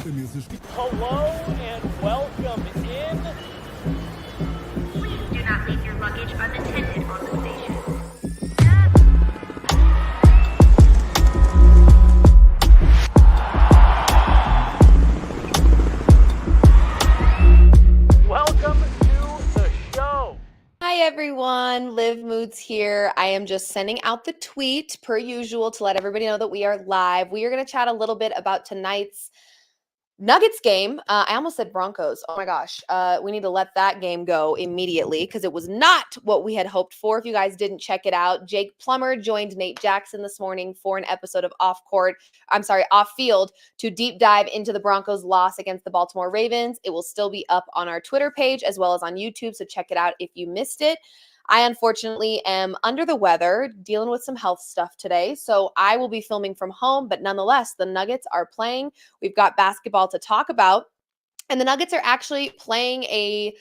Hello and welcome in. Please do not leave your luggage unattended on the station. Welcome to the show. Hi everyone, Liv Moods here. I am just sending out the tweet per usual to let everybody know that we are live. We are going to chat a little bit about tonight's Nuggets game. I almost said Broncos. Oh my gosh. We need to let that game go immediately because it was not what we had hoped for. If you guys didn't check it out, Jake Plummer joined Nate Jackson this morning for an episode of Off Field to deep dive into the Broncos' loss against the Baltimore Ravens. It will still be up on our Twitter page as well as on YouTube, so check it out if you missed it. I unfortunately am under the weather, dealing with some health stuff today, so I will be filming from home, but nonetheless, the Nuggets are playing. We've got basketball to talk about, and the Nuggets are actually playing a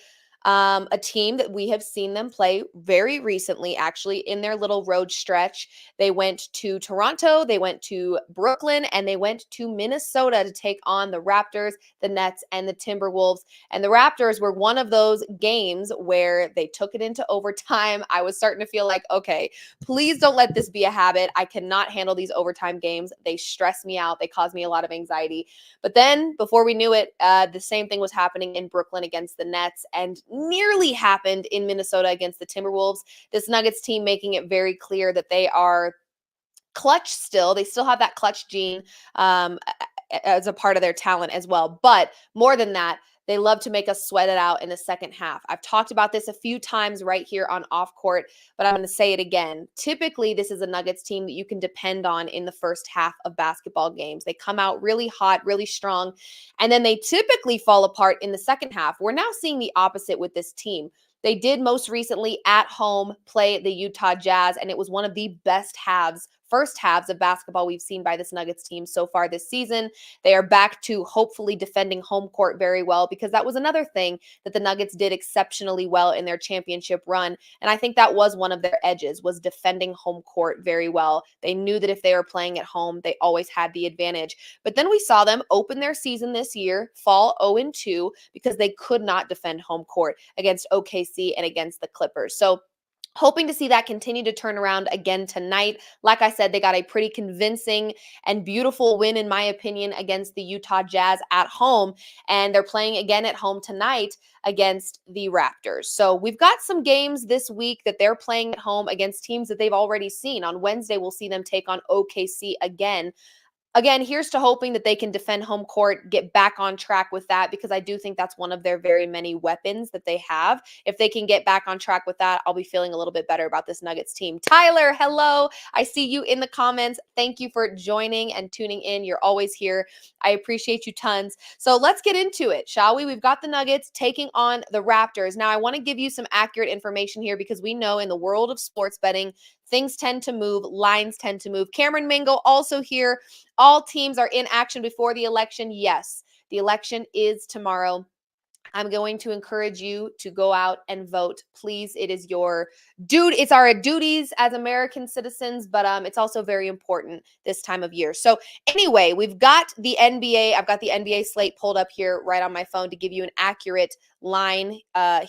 team that we have seen them play very recently, actually, in their little road stretch. They went to Toronto, they went to Brooklyn, and they went to Minnesota to take on the Raptors, the Nets, and the Timberwolves. And the Raptors were one of those games where they took it into overtime. I was starting to feel like, okay, please don't let this be a habit. I cannot handle these overtime games. They stress me out. They cause me a lot of anxiety. But then, before we knew it, the same thing was happening in Brooklyn against the Nets, and nearly happened in Minnesota against the Timberwolves. This Nuggets team making it very clear that they are clutch still. They still have that clutch gene as a part of their talent as well. But more than that, they love to make us sweat it out in the second half. I've talked about this a few times right here on Off Court, but I'm going to say it again. Typically, this is a Nuggets team that you can depend on in the first half of basketball games. They come out really hot, really strong, and then they typically fall apart in the second half. We're now seeing the opposite with this team. They did most recently at home play the Utah Jazz, and it was one of the best first halves of basketball we've seen by this Nuggets team so far this season. They are back to hopefully defending home court very well, because that was another thing that the Nuggets did exceptionally well in their championship run. And I think that was one of their edges, was defending home court very well. They knew that if they were playing at home, they always had the advantage. But then we saw them open their season this year, fall 0-2, because they could not defend home court against OKC and against the Clippers. So hoping to see that continue to turn around again tonight. Like I said, they got a pretty convincing and beautiful win, in my opinion, against the Utah Jazz at home. And they're playing again at home tonight against the Raptors. So we've got some games this week that they're playing at home against teams that they've already seen. On Wednesday, we'll see them take on OKC again. Again, here's to hoping that they can defend home court, get back on track with that, because I do think that's one of their very many weapons that they have. If they can get back on track with that, I'll be feeling a little bit better about this Nuggets team. Tyler, hello. I see you in the comments. Thank you for joining and tuning in. You're always here. I appreciate you tons. So let's get into it, shall we? We've got the Nuggets taking on the Raptors. Now, I want to give you some accurate information here, because we know in the world of sports betting, things tend to move, lines tend to move. Cameron Mingo also here. All teams are in action before the election. Yes, the election is tomorrow. I'm going to encourage you to go out and vote. Please, it is your duty. It's our duties as American citizens, but it's also very important this time of year. So anyway, we've got the NBA. I've got the NBA slate pulled up here right on my phone to give you an accurate line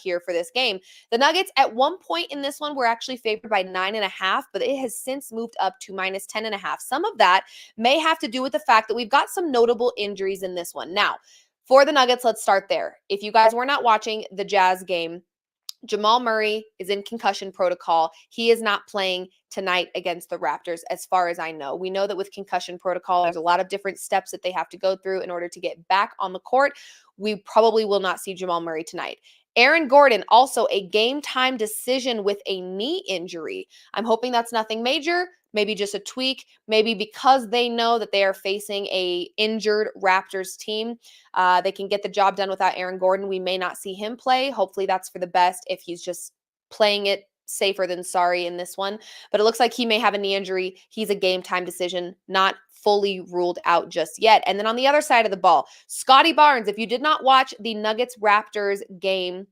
here for this game. The Nuggets at one point in this one were actually favored by 9.5, but it has since moved up to minus 10.5. Some of that may have to do with the fact that we've got some notable injuries in this one. Now, for the Nuggets, let's start there. If you guys were not watching the Jazz game, Jamal Murray is in concussion protocol. He is not playing tonight against the Raptors, as far as I know. We know that with concussion protocol, there's a lot of different steps that they have to go through in order to get back on the court. We probably will not see Jamal Murray tonight. Aaron Gordon, also a game-time decision with a knee injury. I'm hoping that's nothing major, maybe just a tweak, maybe because they know that they are facing a injured Raptors team. They can get the job done without Aaron Gordon. We may not see him play. Hopefully that's for the best if he's just playing it safer than sorry in this one. But it looks like he may have a knee injury. He's a game-time decision, not fully ruled out just yet. And then on the other side of the ball, Scotty Barnes, if you did not watch the Nuggets-Raptors game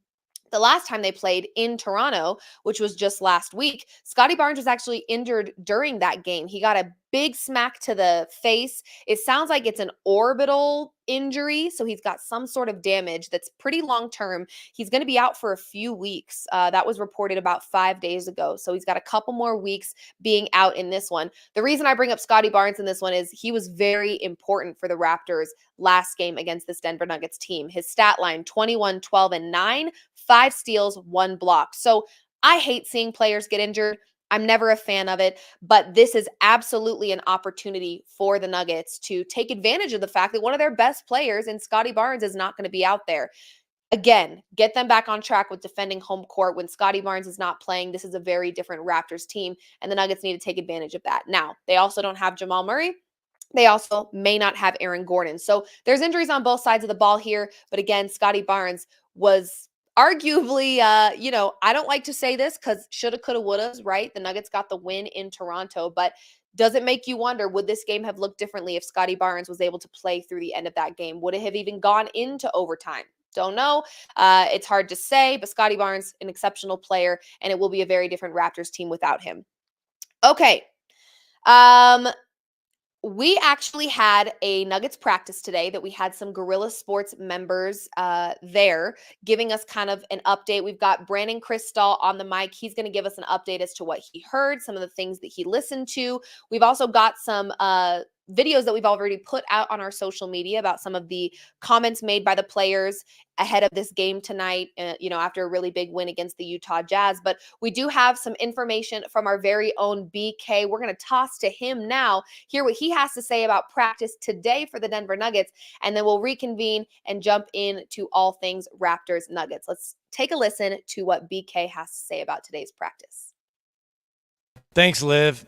The last time they played in Toronto, which was just last week, Scotty Barnes was actually injured during that game. He got a big smack to the face. It sounds like it's an orbital injury, so he's got some sort of damage that's pretty long term. He's going to be out for a few weeks. That was reported about 5 days ago, so he's got a couple more weeks being out in this one. The reason I bring up Scotty Barnes in this one is he was very important for the Raptors last game against this Denver Nuggets team. His stat line, 21, 12, and 9, 5 steals, 1 block. So I hate seeing players get injured. I'm never a fan of it, but this is absolutely an opportunity for the Nuggets to take advantage of the fact that one of their best players in Scotty Barnes is not going to be out there. Again, get them back on track with defending home court. When Scotty Barnes is not playing, this is a very different Raptors team, and the Nuggets need to take advantage of that. Now, they also don't have Jamal Murray. They also may not have Aaron Gordon. So there's injuries on both sides of the ball here. But again, Scotty Barnes was arguably, I don't like to say this because shoulda, coulda, wouldas, right? The Nuggets got the win in Toronto. But does it make you wonder, would this game have looked differently if Scotty Barnes was able to play through the end of that game? Would it have even gone into overtime? Don't know. It's hard to say, but Scotty Barnes, an exceptional player, and it will be a very different Raptors team without him. Okay. We actually had a Nuggets practice today that we had some Guerrilla Sports members there giving us kind of an update. We've got Brandon Kristahl on the mic. He's going to give us an update as to what he heard, some of the things that he listened to. We've also got some videos that we've already put out on our social media about some of the comments made by the players ahead of this game tonight, after a really big win against the Utah Jazz. But we do have some information from our very own BK. We're going to toss to him now, hear what he has to say about practice today for the Denver Nuggets, and then we'll reconvene and jump into all things Raptors Nuggets. Let's take a listen to what BK has to say about today's practice. Thanks, Liv.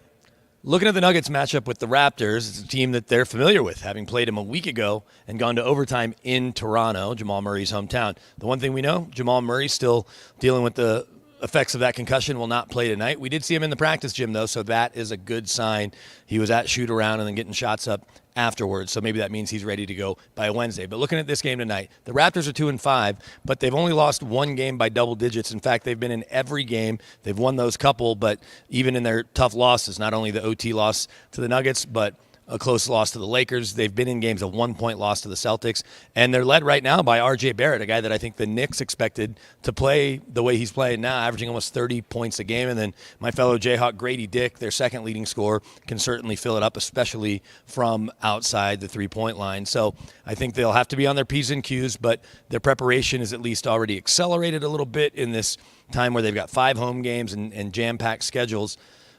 Looking at the Nuggets matchup with the Raptors, it's a team that they're familiar with, having played them a week ago and gone to overtime in Toronto, Jamal Murray's hometown. The one thing we know, Jamal Murray still dealing with the effects of that concussion, will not play tonight. We did see him in the practice gym, though, so that is a good sign. He was at shoot around and then getting shots up afterwards, so maybe that means he's ready to go by Wednesday. But looking at this game tonight, the Raptors are 2-5, but they've only lost one game by double digits. In fact, they've been in every game. They've won those couple, but even in their tough losses, not only the OT loss to the Nuggets, but a close loss to the Lakers. They've been in games, a 1-point loss to the Celtics, and they're led right now by RJ Barrett, a guy that I think the Knicks expected to play the way he's playing now, averaging almost 30 points a game. And then my fellow Jayhawk Grady Dick, their second leading scorer, can certainly fill it up, especially from outside the three-point line. So I think they'll have to be on their P's and Q's, but their preparation is at least already accelerated a little bit in this time where they've got 5 home games and jam-packed schedules.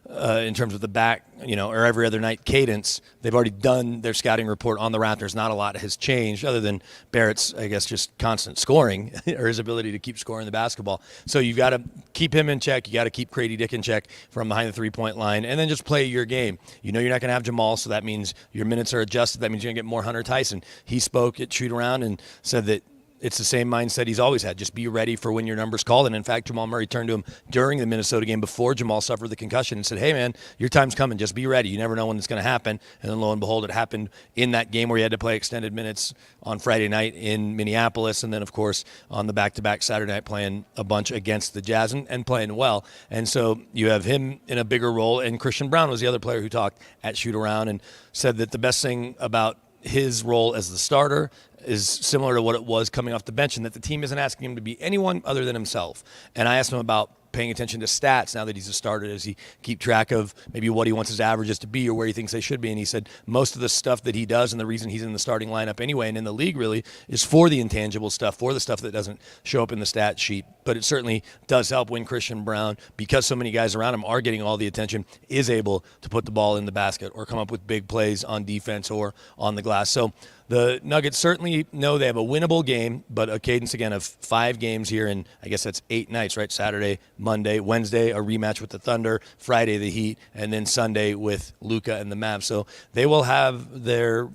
In terms of the back, or every other night cadence. They've already done their scouting report on the Raptors. Not a lot has changed other than Barrett's, I guess, just constant scoring or his ability to keep scoring the basketball. So you've got to keep him in check. You got to keep Grady Dick in check from behind the three-point line, and then just play your game. You're not going to have Jamal, so that means your minutes are adjusted. That means you're going to get more Hunter Tyson. He spoke at Shoot Around and said that it's the same mindset he's always had. Just be ready for when your number's called. And in fact, Jamal Murray turned to him during the Minnesota game before Jamal suffered the concussion and said, hey, man, your time's coming. Just be ready. You never know when it's going to happen. And then lo and behold, it happened in that game where he had to play extended minutes on Friday night in Minneapolis. And then, of course, on the back-to-back Saturday night playing a bunch against the Jazz and playing well. And so you have him in a bigger role. And Christian Braun was the other player who talked at Shoot Around and said that the best thing about his role as the starter is similar to what it was coming off the bench, and that the team isn't asking him to be anyone other than himself. And I asked him about paying attention to stats now that he's a starter. Does he keep track of maybe what he wants his averages to be or where he thinks they should be? And he said most of the stuff that he does, and the reason he's in the starting lineup anyway and in the league really, is for the intangible stuff, for the stuff that doesn't show up in the stat sheet. But it certainly does help when Christian Braun, because so many guys around him are getting all the attention, is able to put the ball in the basket or come up with big plays on defense or on the glass. So the Nuggets certainly know they have a winnable game, but a cadence, again, of 5 games here, and I guess that's 8 nights, right? Saturday, Monday, Wednesday, a rematch with the Thunder, Friday, the Heat, and then Sunday with Luka and the Mavs. So they will have their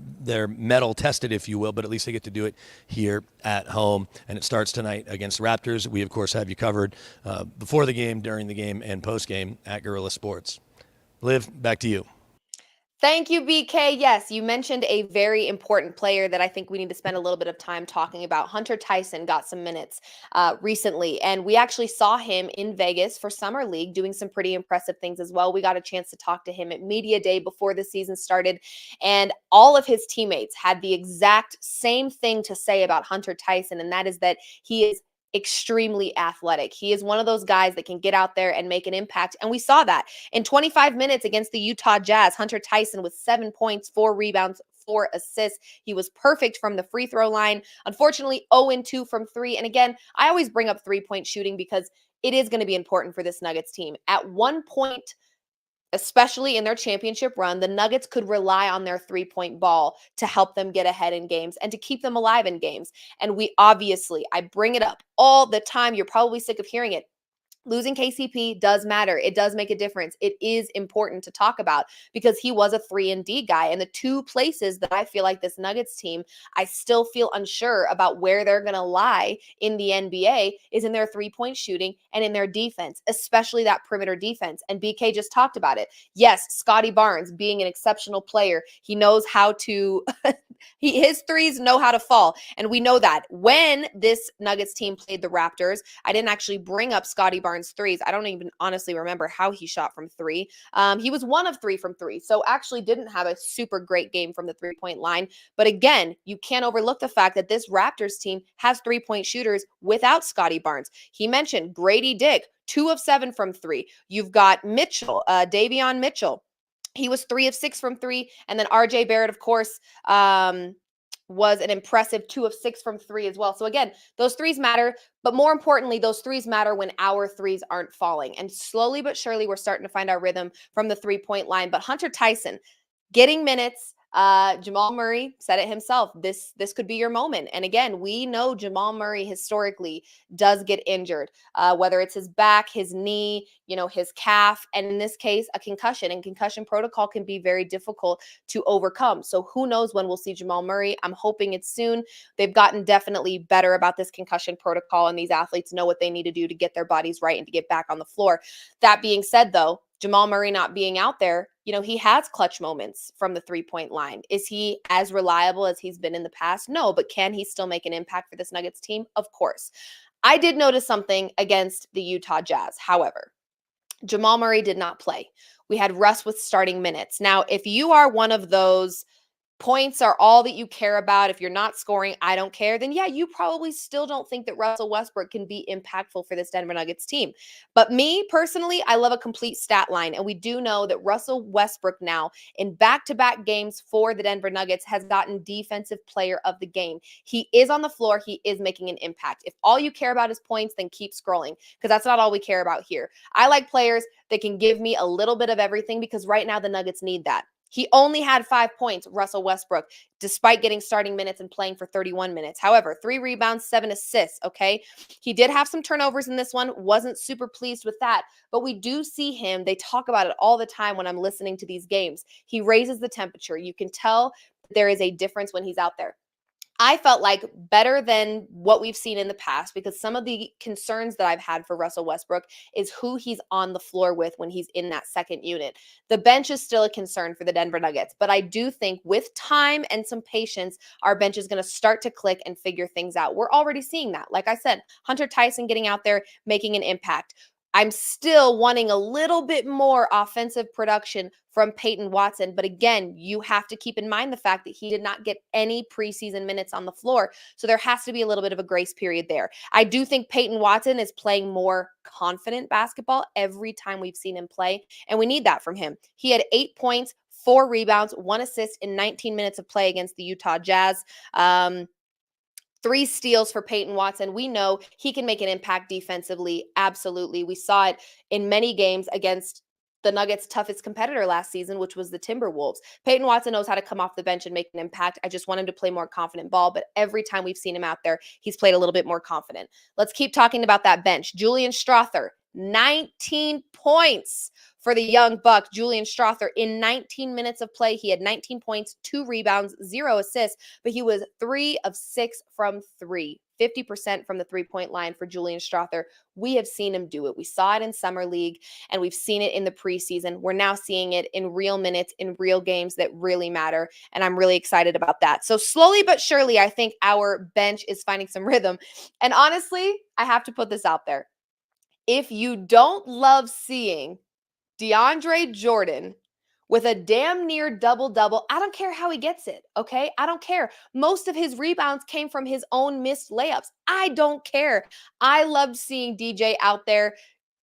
mettle tested, if you will, but at least they get to do it here at home. And it starts tonight against the Raptors. We, of course, have you covered before the game, during the game, and post-game at Guerrilla Sports. Liv, back to you. Thank you, BK. Yes, you mentioned a very important player that I think we need to spend a little bit of time talking about. Hunter Tyson got some minutes recently, and we actually saw him in Vegas for Summer League doing some pretty impressive things as well. We got a chance to talk to him at Media Day before the season started, and all of his teammates had the exact same thing to say about Hunter Tyson, and that is that he is extremely athletic. He is one of those guys that can get out there and make an impact. And we saw that in 25 minutes against the Utah Jazz. Hunter Tyson with 7 points, 4 rebounds, 4 assists. He was perfect from the free throw line. Unfortunately, 0-2 from 3. And again, I always bring up 3-point shooting because it is going to be important for this Nuggets team. At one point, especially in their championship run, the Nuggets could rely on their 3-point ball to help them get ahead in games and to keep them alive in games. And I bring it up all the time. You're probably sick of hearing it. Losing KCP does matter. It does make a difference. It is important to talk about because he was a 3-and-D guy. And the two places that I feel like this Nuggets team, I still feel unsure about where they're going to lie in the NBA is in their 3-point shooting and in their defense, especially that perimeter defense. And BK just talked about it. Yes, Scotty Barnes being an exceptional player. He knows how to his threes know how to fall. And we know that when this Nuggets team played the Raptors, I didn't actually bring up Scotty Barnes' threes. I don't even honestly remember how he shot from 3. He was 1 of 3 from 3. So actually didn't have a super great game from the 3-point line. But again, you can't overlook the fact that this Raptors team has 3-point shooters without Scotty Barnes. He mentioned Grady Dick, 2 of 7 from 3. You've got Mitchell, Davion Mitchell. He was 3 of 6 from 3. And then RJ Barrett, of course, was an impressive 2 of 6 from 3 as well. So again, those threes matter, but more importantly, those threes matter when our threes aren't falling. And slowly but surely, we're starting to find our rhythm from the 3-point line. But Hunter Tyson getting minutes. Jamal Murray said it himself. This could be your moment. And again, we know Jamal Murray historically does get injured, whether it's his back, his knee, his calf, and in this case, a concussion. And concussion protocol can be very difficult to overcome. So who knows when we'll see Jamal Murray? I'm hoping it's soon. They've gotten definitely better about this concussion protocol, and these athletes know what they need to do to get their bodies right and to get back on the floor. That being said, though, Jamal Murray not being out there, he has clutch moments from the 3-point line. Is he as reliable as he's been in the past? No, but can he still make an impact for this Nuggets team? Of course. I did notice something against the Utah Jazz. However, Jamal Murray did not play. We had Russ with starting minutes. Now, if you are one of those points are all that you care about, if you're not scoring, I don't care, then yeah, you probably still don't think that Russell Westbrook can be impactful for this Denver Nuggets team. But me personally, I love a complete stat line. And we do know that Russell Westbrook now in back-to-back games for the Denver Nuggets has gotten defensive player of the game. He is on the floor. He is making an impact. If all you care about is points, then keep scrolling because that's not all we care about here. I like players that can give me a little bit of everything because right now the Nuggets need that. He only had 5 points, Russell Westbrook, despite getting starting minutes and playing for 31 minutes. However, 3 rebounds, 7 assists, okay? He did have some turnovers in this one. Wasn't super pleased with that. But we do see him. They talk about it all the time when I'm listening to these games. He raises the temperature. You can tell there is a difference when he's out there. I felt like better than what we've seen in the past because some of the concerns that I've had for Russell Westbrook is who he's on the floor with when he's in that second unit. The bench is still a concern for the Denver Nuggets, but I do think with time and some patience, our bench is going to start to click and figure things out. We're already seeing that. Like I said, Hunter Tyson getting out there, making an impact. I'm still wanting a little bit more offensive production from Peyton Watson. But again, you have to keep in mind the fact that he did not get any preseason minutes on the floor. So there has to be a little bit of a grace period there. I do think Peyton Watson is playing more confident basketball every time we've seen him play. And we need that from him. He had 8 points, 4 rebounds, 1 assist in 19 minutes of play against the Utah Jazz. 3 steals for Peyton Watson. We know he can make an impact defensively. Absolutely. We saw it in many games against the Nuggets' toughest competitor last season, which was the Timberwolves. Peyton Watson knows how to come off the bench and make an impact. I just want him to play more confident ball, but every time we've seen him out there, he's played a little bit more confident. Let's keep talking about that bench. Julian Strawther, 19 points for the young buck. Julian Strawther in 19 minutes of play. He had 19 points, 2 rebounds, 0 assists, but he was 3 of 6 from 3 50% from the three-point line for Julian Strother. We have seen him do it. We saw it in Summer League, and we've seen it in the preseason. We're now seeing it in real minutes, in real games that really matter, and I'm really excited about that. So slowly but surely, I think our bench is finding some rhythm. And honestly, I have to put this out there. If you don't love seeing DeAndre Jordan with a damn near double-double, I don't care how he gets it, okay? I don't care. Most of his rebounds came from his own missed layups. I don't care. I loved seeing DJ out there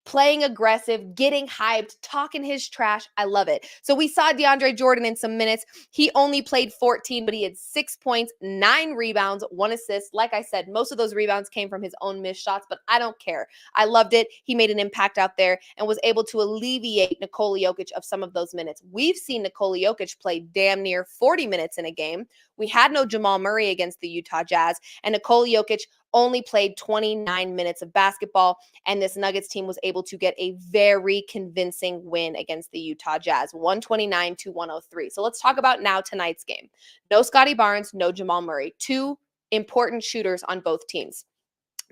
playing aggressive, getting hyped, talking his trash. I love it. So we saw DeAndre Jordan in some minutes. He only played 14, but he had 6 points, 9 rebounds, 1 assist. Like I said, most of those rebounds came from his own missed shots, but I don't care. I loved it. He made an impact out there and was able to alleviate Nikola Jokic of some of those minutes. We've seen Nikola Jokic play damn near 40 minutes in a game. We had no Jamal Murray against the Utah Jazz, and Nikola Jokic only played 29 minutes of basketball, and this Nuggets team was able to get a very convincing win against the Utah Jazz, 129-103. So let's talk about now tonight's game. No Scotty Barnes, no Jamal Murray, 2 important shooters on both teams.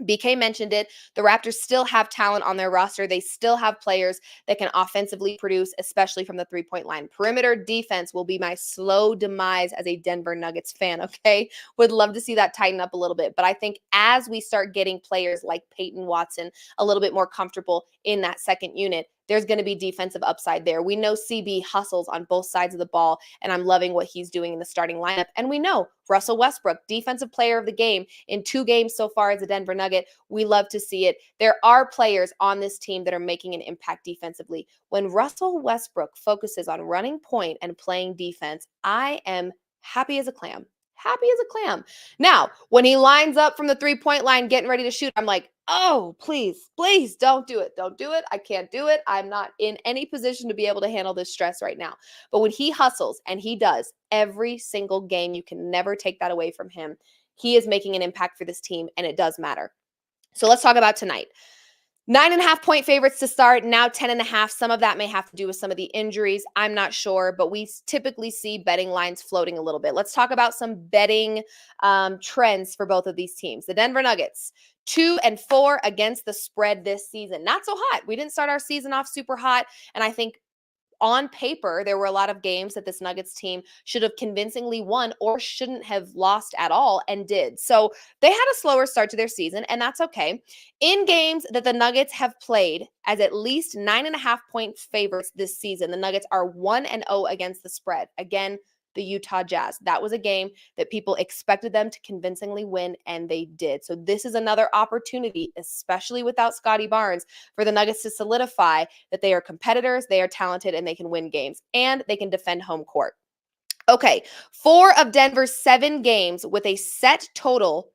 BK mentioned it. The Raptors still have talent on their roster. They still have players that can offensively produce, especially from the three-point line. Perimeter defense will be my slow demise as a Denver Nuggets fan, okay? Would love to see that tighten up a little bit. But I think as we start getting players like Peyton Watson a little bit more comfortable in that second unit, there's going to be defensive upside there. We know CB hustles on both sides of the ball, and I'm loving what he's doing in the starting lineup. And we know Russell Westbrook, defensive player of the game in 2 games so far as a Denver Nugget. We love to see it. There are players on this team that are making an impact defensively. When Russell Westbrook focuses on running point and playing defense, I am happy as a clam. Happy as a clam. Now, when he lines up from the three-point line, getting ready to shoot, I'm like, oh, please, please don't do it. Don't do it. I can't do it. I'm not in any position to be able to handle this stress right now. But when he hustles, and he does every single game, you can never take that away from him. He is making an impact for this team, and it does matter. So let's talk about tonight. 9.5-point favorites to start, now 10.5. Some of that may have to do with some of the injuries. I'm not sure, but we typically see betting lines floating a little bit. Let's talk about some betting trends for both of these teams. The Denver Nuggets, 2-4 against the spread this season. Not so hot. We didn't start our season off super hot, and I think on paper, there were a lot of games that this Nuggets team should have convincingly won or shouldn't have lost at all, and did. So they had a slower start to their season, and that's okay. In games that the Nuggets have played as at least 9.5-point favorites this season, the Nuggets are 1-0 against the spread. Again, the Utah Jazz. That was a game that people expected them to convincingly win, and they did. So this is another opportunity, especially without Scotty Barnes, for the Nuggets to solidify that they are competitors, they are talented, and they can win games, and they can defend home court. Okay, 4 of Denver's 7 games with a set total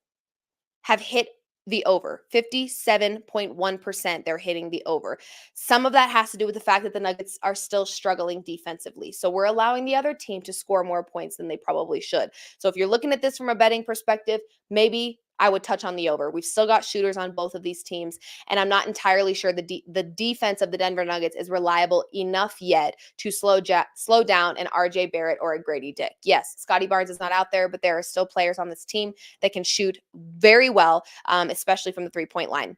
have hit the over. 57.1%, they're hitting the over. Some of that has to do with the fact that the Nuggets are still struggling defensively. So we're allowing the other team to score more points than they probably should. So if you're looking at this from a betting perspective, maybe I would touch on the over. We've still got shooters on both of these teams, and I'm not entirely sure the defense of the Denver Nuggets is reliable enough yet to slow down an RJ Barrett or a Grady Dick. Yes, Scotty Barnes is not out there, but there are still players on this team that can shoot very well, especially from the three-point line.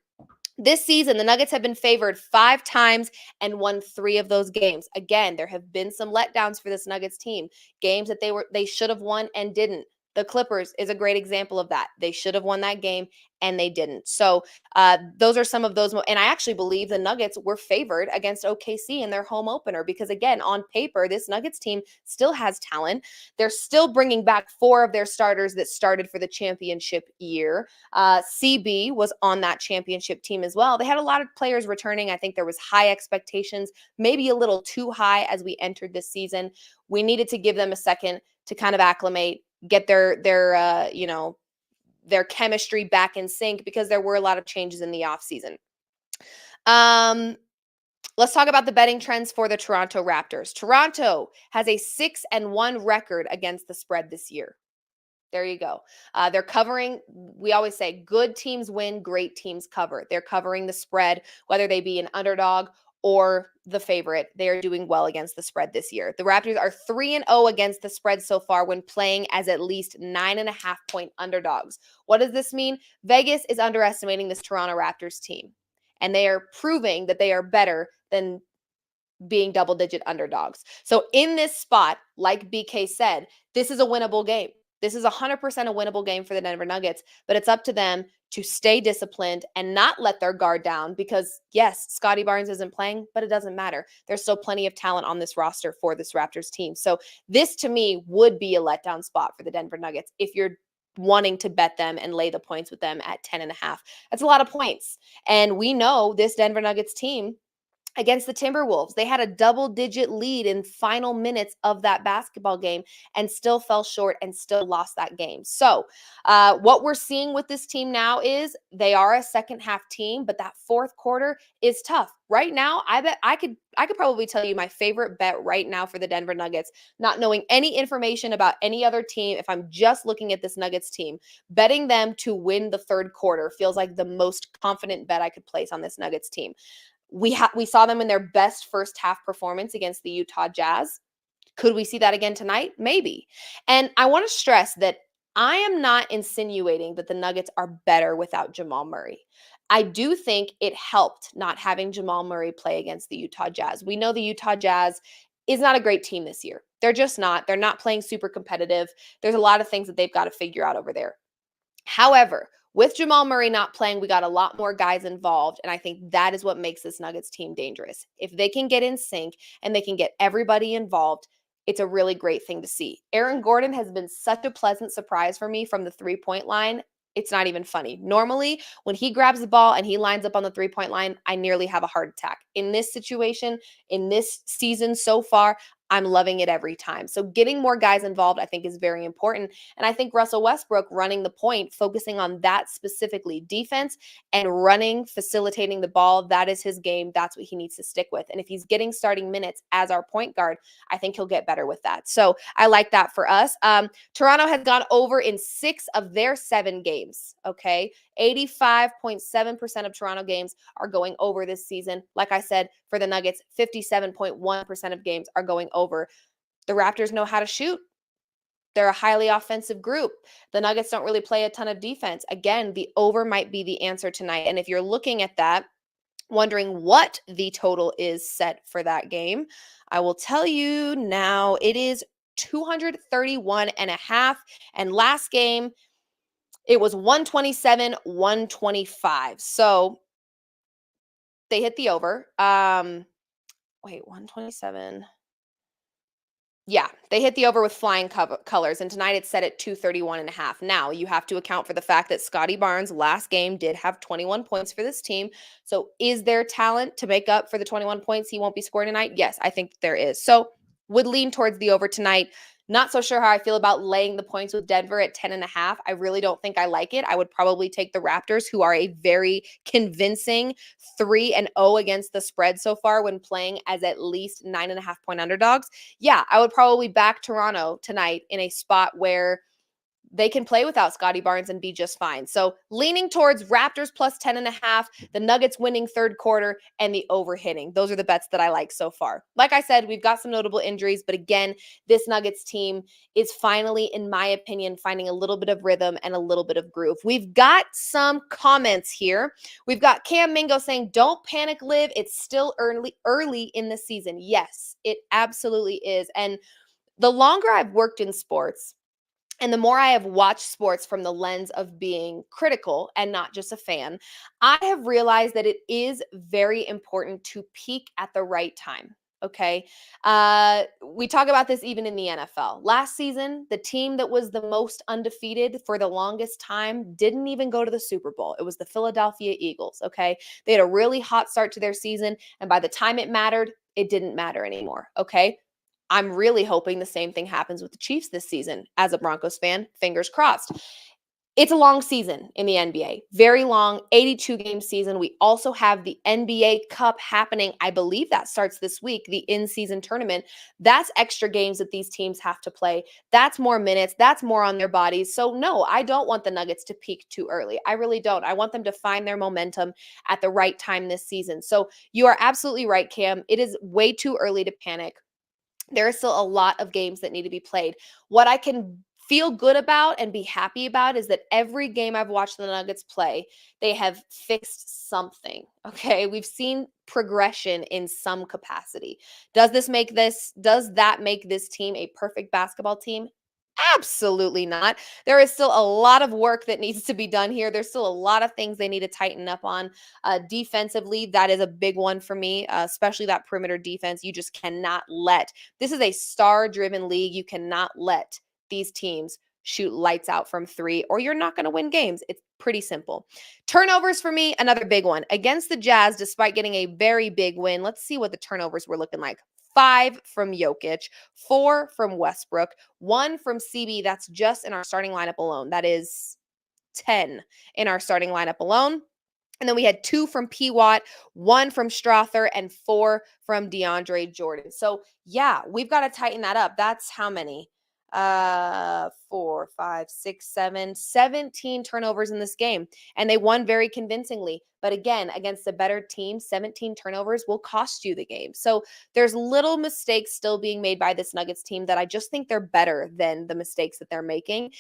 This season, the Nuggets have been favored 5 times and won 3 of those games. Again, there have been some letdowns for this Nuggets team, games that they should have won and didn't. The Clippers is a great example of that. They should have won that game, and they didn't. So those are some of those. And I actually believe the Nuggets were favored against OKC in their home opener because, again, on paper, this Nuggets team still has talent. They're still bringing back 4 of their starters that started for the championship year. CB was on that championship team as well. They had a lot of players returning. I think there was high expectations, maybe a little too high as we entered this season. We needed to give them a second to kind of acclimate, get their chemistry back in sync, because there were a lot of changes in the offseason. Let's talk about the betting trends for the Toronto Raptors. Toronto has a 6-1 record against the spread this year. There you go. They're covering, we always say, good teams win, great teams cover. They're covering the spread, whether they be an underdog or the favorite. They are doing well against the spread this year. The Raptors are 3-0 against the spread so far when playing as at least 9.5-point underdogs. What does this mean? Vegas is underestimating this Toronto Raptors team, and they are proving that they are better than being double-digit underdogs. So in this spot, like BK said, this is a winnable game. This is 100% a winnable game for the Denver Nuggets, but it's up to them to stay disciplined and not let their guard down because, yes, Scotty Barnes isn't playing, but it doesn't matter. There's still plenty of talent on this roster for this Raptors team. So this, to me, would be a letdown spot for the Denver Nuggets if you're wanting to bet them and lay the points with them at 10.5. That's a lot of points. And we know this Denver Nuggets team against the Timberwolves, they had a double-digit lead in final minutes of that basketball game and still fell short and still lost that game. So what we're seeing with this team now is they are a second-half team, but that fourth quarter is tough. Right now, I bet I could probably tell you my favorite bet right now for the Denver Nuggets, not knowing any information about any other team. If I'm just looking at this Nuggets team, betting them to win the third quarter feels like the most confident bet I could place on this Nuggets team. We saw them in their best first half performance against the Utah Jazz. Could we see that again tonight? Maybe. And I want to stress that I am not insinuating that the Nuggets are better without Jamal Murray. I do think it helped not having Jamal Murray play against the Utah Jazz. We know the Utah Jazz is not a great team this year. They're just not. They're not playing super competitive. There's a lot of things that they've got to figure out over there. However, with Jamal Murray not playing, we got a lot more guys involved, and I think that is what makes this Nuggets team dangerous. If they can get in sync and they can get everybody involved, it's a really great thing to see. Aaron Gordon has been such a pleasant surprise for me from the three-point line. It's not even funny. Normally, when he grabs the ball and he lines up on the three-point line, I nearly have a heart attack. In this situation, in this season so far, I'm loving it every time. So getting more guys involved, I think, is very important. And I think Russell Westbrook running the point, focusing on that specifically, defense and running, facilitating the ball, that is his game. That's what he needs to stick with. And if he's getting starting minutes as our point guard, I think he'll get better with that. So I like that for us. Toronto has gone over in 6 of their 7 games, okay? 85.7% of Toronto games are going over this season. Like I said, for the Nuggets, 57.1% of games are going over. The Raptors know how to shoot. They're a highly offensive group. The Nuggets don't really play a ton of defense. Again, the over might be the answer tonight. And if you're looking at that, wondering what the total is set for that game, I will tell you now. It is 231.5. And last game, it was 127, 125. So they hit the over. 127. Yeah, they hit the over with flying colors, and tonight it's set at 231.5. Now, you have to account for the fact that Scotty Barnes' last game did have 21 points for this team. So is there talent to make up for the 21 points he won't be scoring tonight? Yes, I think there is. So would lean towards the over tonight. Not so sure how I feel about laying the points with Denver at 10.5. I really don't think I like it. I would probably take the Raptors, who are a very convincing 3-0 against the spread so far when playing as at least 9.5-point underdogs. Yeah, I would probably back Toronto tonight in a spot where they can play without Scotty Barnes and be just fine. So leaning towards Raptors plus 10.5, the Nuggets winning third quarter, and the over hitting. Those are the bets that I like so far. Like I said, we've got some notable injuries, but again, this Nuggets team is finally, in my opinion, finding a little bit of rhythm and a little bit of groove. We've got some comments here. We've got Cam Mingo saying, "Don't panic, Liv. It's still early in the season." Yes, it absolutely is. And the longer I've worked in sports, and the more I have watched sports from the lens of being critical and not just a fan, I have realized that it is very important to peak at the right time. Okay. We talk about this even in the NFL. Last season, the team that was the most undefeated for the longest time didn't even go to the Super Bowl. It was the Philadelphia Eagles. Okay. They had a really hot start to their season. And by the time it mattered, it didn't matter anymore. Okay. I'm really hoping the same thing happens with the Chiefs this season. As a Broncos fan, fingers crossed. It's a long season in the NBA, very long, 82-game season. We also have the NBA Cup happening. I believe that starts this week, the in-season tournament. That's extra games that these teams have to play. That's more minutes. That's more on their bodies. So no, I don't want the Nuggets to peak too early. I really don't. I want them to find their momentum at the right time this season. So you are absolutely right, Cam. It is way too early to panic. There are still a lot of games that need to be played. What I can feel good about and be happy about is that every game I've watched the Nuggets play, they have fixed something. Okay. We've seen progression in some capacity. Does that make this team a perfect basketball team? Absolutely not. There is still a lot of work that needs to be done here. There's still a lot of things they need to tighten up on. Defensively, that is a big one for me, especially that perimeter defense. You just cannot let, this is a star-driven league. You cannot let these teams shoot lights out from three, or you're not going to win games. It's pretty simple. Turnovers for me, another big one. Against the Jazz, despite getting a very big win, let's see what the turnovers were looking like. 5 from Jokic, 4 from Westbrook, 1 from CB. That's just in our starting lineup alone. That is 10 in our starting lineup alone. And then we had 2 from P. Watt, 1 from Strother, and 4 from DeAndre Jordan. So yeah, we've got to tighten that up. That's how many? 4, 5, 6, 7, 17 turnovers in this game. And they won very convincingly. But again, against a better team, 17 turnovers will cost you the game. So there's little mistakes still being made by this Nuggets team that I just think they're better than the mistakes that they're making.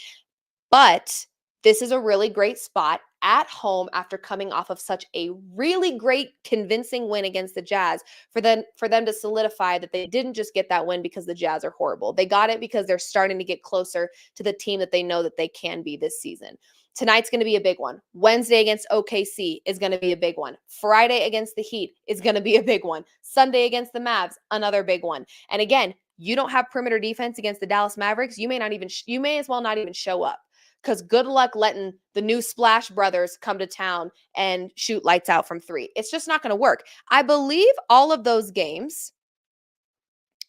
But this is a really great spot at home after coming off of such a really great, convincing win against the Jazz for them to solidify that they didn't just get that win because the Jazz are horrible. They got it because they're starting to get closer to the team that they know that they can be this season. Tonight's going to be a big one. Wednesday against OKC is going to be a big one. Friday against the Heat is going to be a big one. Sunday against the Mavs, another big one. And again, you don't have perimeter defense against the Dallas Mavericks. You may as well not even show up. Because good luck letting the new Splash Brothers come to town and shoot lights out from three. It's just not going to work. I believe all of those games,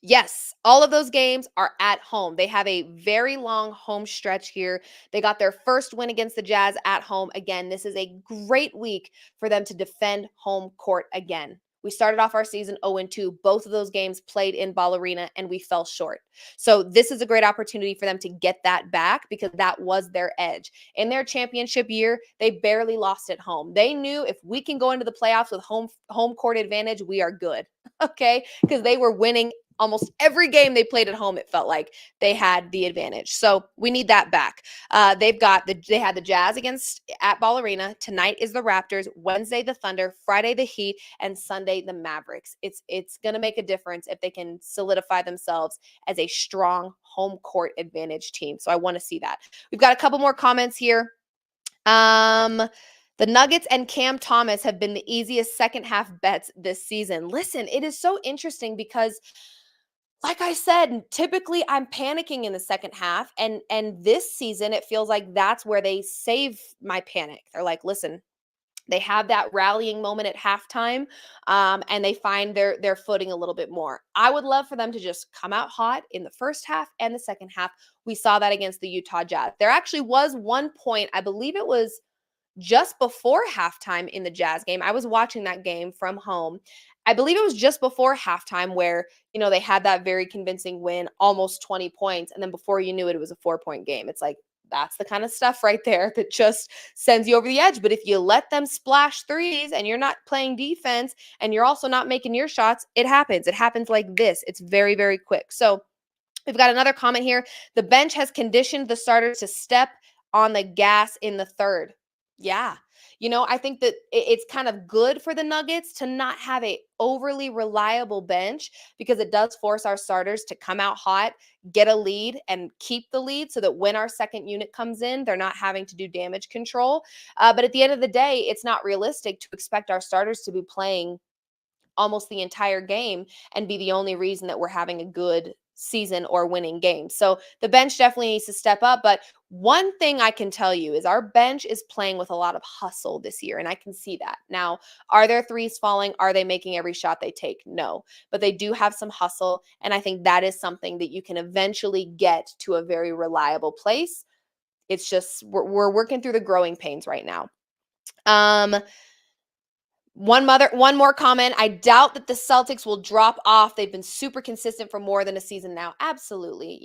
yes, all of those games are at home. They have a very long home stretch here. They got their first win against the Jazz at home. Again, this is a great week for them to defend home court again. We started off our season 0-2. Both of those games played in Ball Arena, and we fell short. So this is a great opportunity for them to get that back because that was their edge. In their championship year, they barely lost at home. They knew if we can go into the playoffs with home court advantage, we are good, okay? Because they were winning almost every game they played at home. It felt like they had the advantage. So we need that back. They had the Jazz at Ball Arena. Tonight is the Raptors. Wednesday the Thunder. Friday the Heat, and Sunday the Mavericks. It's going to make a difference if they can solidify themselves as a strong home court advantage team. So I want to see that. We've got a couple more comments here. The Nuggets and Cam Thomas have been the easiest second half bets this season. Listen, it is so interesting because, like I said, typically I'm panicking in the second half, and this season it feels like that's where they save my panic. They're like, listen, they have that rallying moment at halftime, and they find their footing a little bit more. I would love for them to just come out hot in the first half and the second half. We saw that against the Utah Jazz. There actually was one point, I believe it was just before halftime in the Jazz game. I was watching that game from home. I believe it was just before halftime where, they had that very convincing win, almost 20 points. And then before you knew it, it was a 4-point game. It's like, that's the kind of stuff right there that just sends you over the edge. But if you let them splash threes and you're not playing defense and you're also not making your shots, it happens. It happens like this. It's very, very quick. So we've got another comment here. The bench has conditioned the starters to step on the gas in the third. Yeah. I think that it's kind of good for the Nuggets to not have a overly reliable bench because it does force our starters to come out hot, get a lead, and keep the lead so that when our second unit comes in, they're not having to do damage control. But at the end of the day, it's not realistic to expect our starters to be playing almost the entire game and be the only reason that we're having a good season or winning games. So the bench definitely needs to step up. But one thing I can tell you is our bench is playing with a lot of hustle this year, and I can see that. Now, are their threes falling? Are they making every shot they take? No, but they do have some hustle, and I think that is something that you can eventually get to a very reliable place. It's just we're working through the growing pains right now. One more comment. I doubt that the Celtics will drop off. They've been super consistent for more than a season now. Absolutely.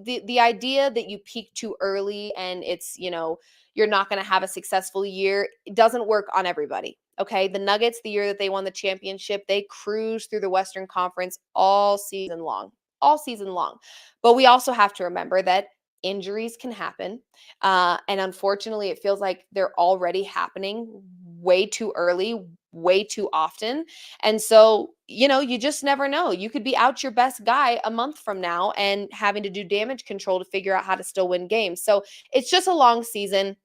The idea that you peak too early and it's, you're not going to have a successful year, it doesn't work on everybody. Okay? The Nuggets, the year that they won the championship, they cruised through the Western Conference all season long. All season long. But we also have to remember that injuries can happen. And unfortunately, it feels like they're already happening way too early, way too often. And so, you just never know. You could be out your best guy a month from now and having to do damage control to figure out how to still win games. So it's just a long season.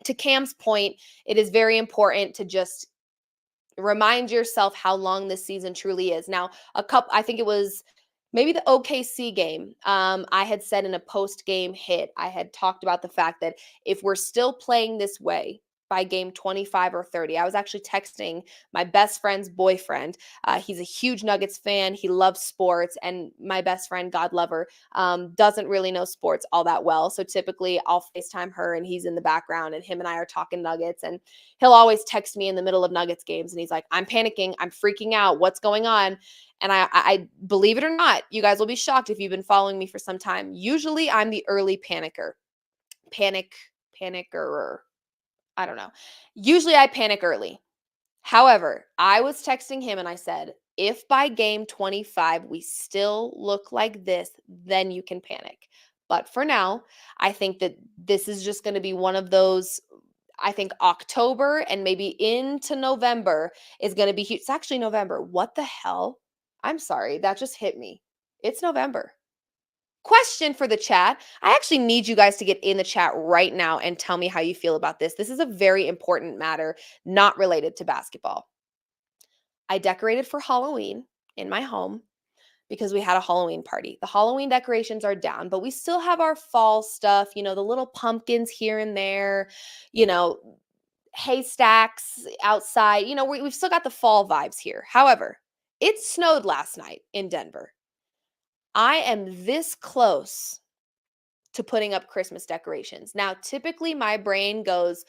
To Cam's point, it is very important to just remind yourself how long this season truly is. Now, I think it was maybe the OKC game. I had said in a post-game hit, I had talked about the fact that if we're still playing this way by game 25 or 30, I was actually texting my best friend's boyfriend. He's a huge Nuggets fan. He loves sports. And my best friend, God love her, doesn't really know sports all that well. So typically I'll FaceTime her and he's in the background and him and I are talking Nuggets. And he'll always text me in the middle of Nuggets games. And he's like, I'm panicking. I'm freaking out. What's going on? And I believe it or not, you guys will be shocked if you've been following me for some time. Usually I'm the early panicker. Panicker. I don't know. Usually I panic early. However, I was texting him and I said, if by game 25 we still look like this, then you can panic. But for now, I think that this is just going to be one of those. I think October and maybe into November is going to be huge. It's actually November. What the hell? I'm sorry. That just hit me. It's November. Question for the chat. I actually need you guys to get in the chat right now and tell me how you feel about this. This is a very important matter, not related to basketball. I decorated for Halloween in my home because we had a Halloween party. The Halloween decorations are down, but we still have our fall stuff, the little pumpkins here and there, haystacks outside. We've still got the fall vibes here. However, it snowed last night in Denver. I am this close to putting up Christmas decorations. Now, typically my brain goes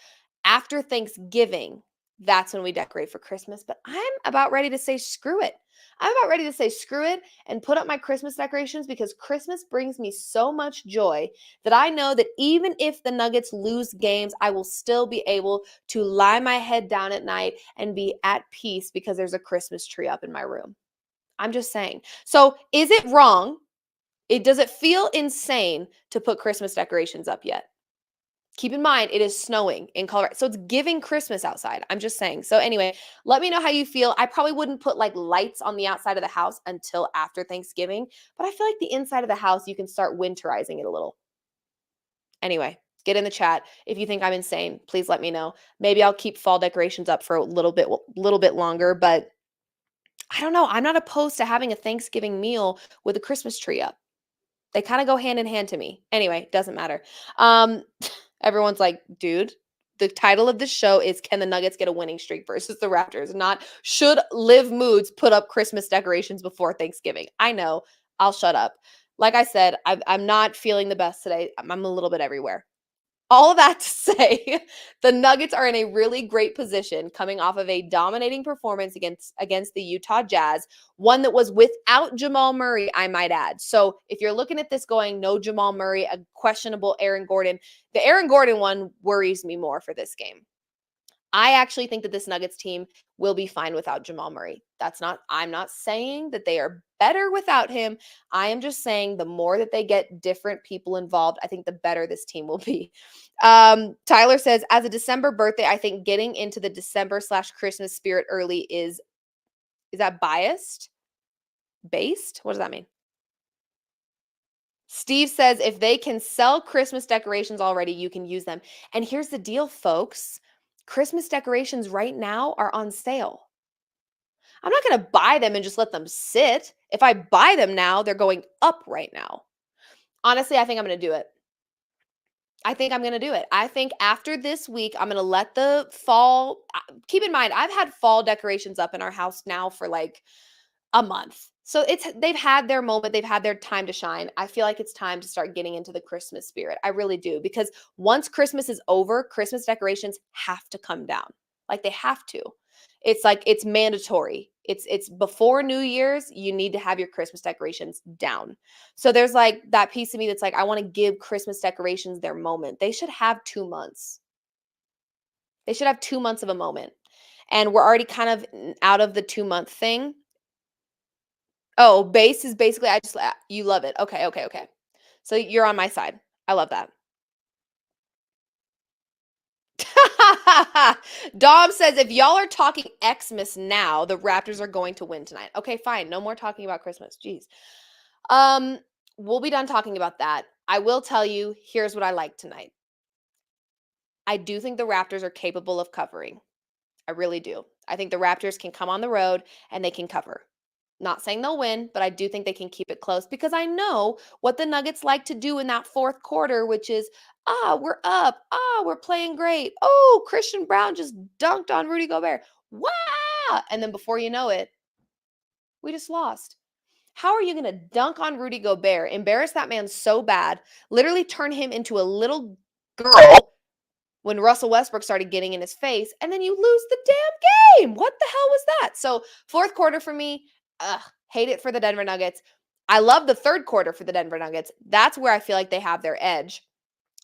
after Thanksgiving. That's when we decorate for Christmas, but I'm about ready to say screw it. I'm about ready to say screw it and put up my Christmas decorations because Christmas brings me so much joy that I know that even if the Nuggets lose games, I will still be able to lie my head down at night and be at peace because there's a Christmas tree up in my room. I'm just saying. So is it wrong? Does it feel insane to put Christmas decorations up yet? Keep in mind, it is snowing in Colorado. So it's giving Christmas outside. I'm just saying. So anyway, let me know how you feel. I probably wouldn't put like lights on the outside of the house until after Thanksgiving, but I feel like the inside of the house, you can start winterizing it a little. Anyway, get in the chat. If you think I'm insane, please let me know. Maybe I'll keep fall decorations up for a little bit longer, but I don't know. I'm not opposed to having a Thanksgiving meal with a Christmas tree up. They kind of go hand in hand to me. Anyway, doesn't matter. Everyone's like, dude, the title of this show is Can the Nuggets Get a Winning Streak versus the Raptors? Not should Liv Moods put up Christmas decorations before Thanksgiving? I know. I'll shut up. Like I said, I'm not feeling the best today. I'm a little bit everywhere. All of that to say, the Nuggets are in a really great position coming off of a dominating performance against the Utah Jazz, one that was without Jamal Murray, I might add. So if you're looking at this going, no Jamal Murray, a questionable Aaron Gordon, the Aaron Gordon one worries me more for this game. I actually think that this Nuggets team will be fine without Jamal Murray. I'm not saying that they are better without him. I am just saying the more that they get different people involved, I think the better this team will be. Tyler says, as a December birthday, I think getting into the December/Christmas spirit early is that biased? Based? What does that mean? Steve says, if they can sell Christmas decorations already, you can use them. And here's the deal, folks. Christmas decorations right now are on sale. I'm not going to buy them and just let them sit. If I buy them now, they're going up right now. Honestly, I think I'm going to do it. I think after this week, I'm going to let the fall. Keep in mind, I've had fall decorations up in our house now for like a month. So they've had their moment, they've had their time to shine. I feel like it's time to start getting into the Christmas spirit. I really do, because once Christmas is over, Christmas decorations have to come down. Like they have to. It's like it's mandatory. It's before New Year's, you need to have your Christmas decorations down. So there's like that piece of me that's like, I want to give Christmas decorations their moment. They should have 2 months. They should have 2 months of a moment. And we're already kind of out of the 2-month thing. Oh, base is basically you love it. Okay, okay, okay. So you're on my side. I love that. Dom says, if y'all are talking Xmas now, the Raptors are going to win tonight. Okay, fine. No more talking about Christmas. Jeez. We'll be done talking about that. I will tell you, here's what I like tonight. I do think the Raptors are capable of covering. I really do. I think the Raptors can come on the road and they can cover. Not saying they'll win, but I do think they can keep it close, because I know what the Nuggets like to do in that fourth quarter, which is, we're up. We're playing great. Oh, Christian Brown just dunked on Rudy Gobert. Wow. And then before you know it, we just lost. How are you going to dunk on Rudy Gobert, embarrass that man so bad, literally turn him into a little girl when Russell Westbrook started getting in his face, and then you lose the damn game? What the hell was that? So fourth quarter for me, hate it for the Denver Nuggets. I love the third quarter for the Denver Nuggets. That's where I feel like they have their edge.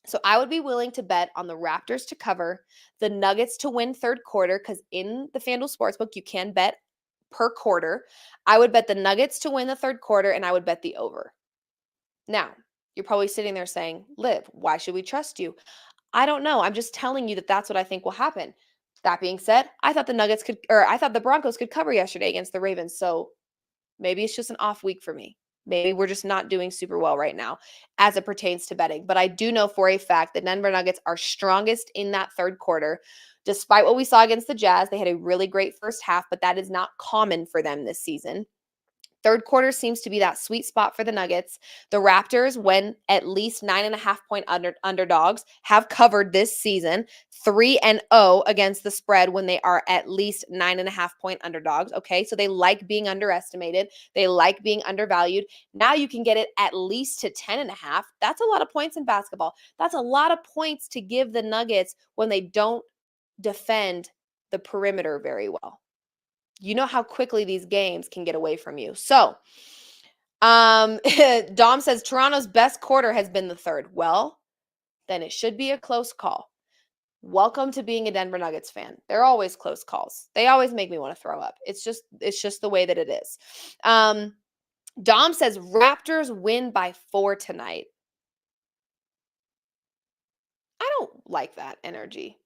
So I would be willing to bet on the Raptors to cover, the Nuggets to win third quarter, because in the FanDuel Sportsbook, you can bet per quarter. I would bet the Nuggets to win the third quarter, and I would bet the over. Now, you're probably sitting there saying, Liv, why should we trust you? I don't know. I'm just telling you that that's what I think will happen. That being said, I thought the Broncos could cover yesterday against the Ravens. So maybe it's just an off week for me. Maybe we're just not doing super well right now as it pertains to betting. But I do know for a fact that Denver Nuggets are strongest in that third quarter. Despite what we saw against the Jazz, they had a really great first half, but that is not common for them this season. Third quarter seems to be that sweet spot for the Nuggets. The Raptors, when at least 9.5-point underdogs, have covered this season 3-0 against the spread when they are at least 9.5-point underdogs. Okay, so they like being underestimated. They like being undervalued. Now you can get it at least to 10.5. That's a lot of points in basketball. That's a lot of points to give the Nuggets when they don't defend the perimeter very well. You know how quickly these games can get away from you. So, Dom says Toronto's best quarter has been the third. Well, then it should be a close call. Welcome to being a Denver Nuggets fan. They're always close calls. They always make me want to throw up. It's just the way that it is. Dom says Raptors win by 4 tonight. I don't like that energy.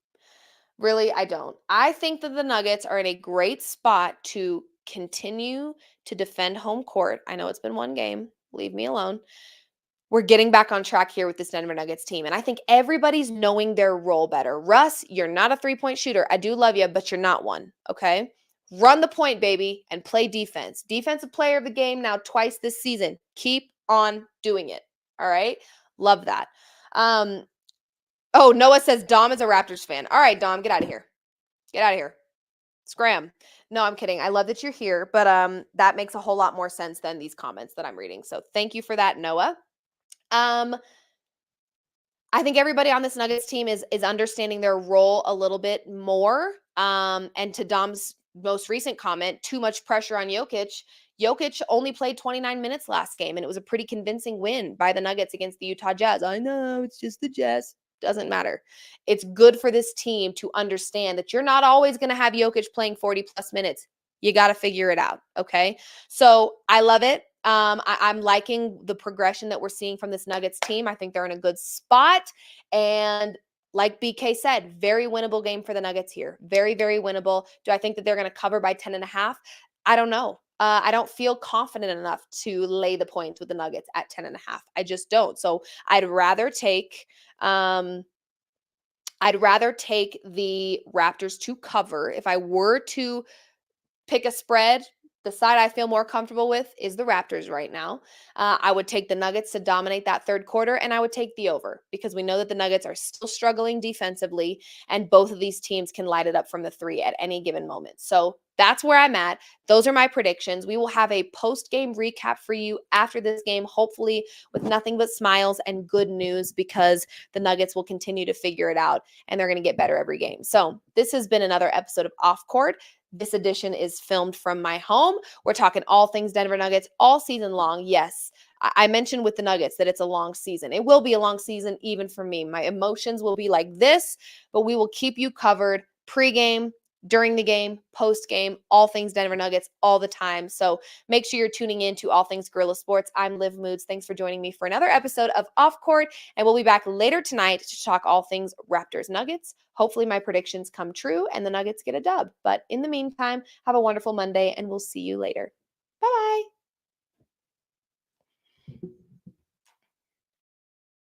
Really, I don't. I think that the Nuggets are in a great spot to continue to defend home court. I know it's been one game. Leave me alone. We're getting back on track here with this Denver Nuggets team. And I think everybody's knowing their role better. Russ, you're not a three-point shooter. I do love you, but you're not one. Okay? Run the point, baby, and play defense. Defensive player of the game now twice this season. Keep on doing it. All right? Love that. Oh, Noah says Dom is a Raptors fan. All right, Dom, get out of here. Get out of here. Scram. No, I'm kidding. I love that you're here, but that makes a whole lot more sense than these comments that I'm reading. So thank you for that, Noah. I think everybody on this Nuggets team is understanding their role a little bit more. And to Dom's most recent comment, too much pressure on Jokic. Jokic only played 29 minutes last game, and it was a pretty convincing win by the Nuggets against the Utah Jazz. I know, it's just the Jazz. Doesn't matter. It's good for this team to understand that you're not always going to have Jokic playing 40 plus minutes. You got to figure it out. Okay. So I love it. I'm liking the progression that we're seeing from this Nuggets team. I think they're in a good spot. And like BK said, very winnable game for the Nuggets here. Very, very winnable. Do I think that they're going to cover by 10.5? I don't know. I don't feel confident enough to lay the points with the Nuggets at 10.5. I just don't. So I'd rather take the Raptors to cover. If I were to pick a spread, the side I feel more comfortable with is the Raptors right now. I would take the Nuggets to dominate that third quarter, and I would take the over because we know that the Nuggets are still struggling defensively, and both of these teams can light it up from the 3 at any given moment. So that's where I'm at. Those are my predictions. We will have a post-game recap for you after this game, hopefully with nothing but smiles and good news, because the Nuggets will continue to figure it out and they're going to get better every game. So this has been another episode of Off Court. This edition is filmed from my home. We're talking all things Denver Nuggets all season long. Yes, I mentioned with the Nuggets that it's a long season. It will be a long season even for me. My emotions will be like this, but we will keep you covered pregame, during the game, post game, all things Denver Nuggets all the time. So make sure you're tuning in to All Things Guerrilla Sports. I'm Liv Moods. Thanks for joining me for another episode of Off Court, and we'll be back later tonight to talk all things Raptors Nuggets. Hopefully my predictions come true and the Nuggets get a dub. But in the meantime, have a wonderful Monday, and we'll see you later. Bye-bye.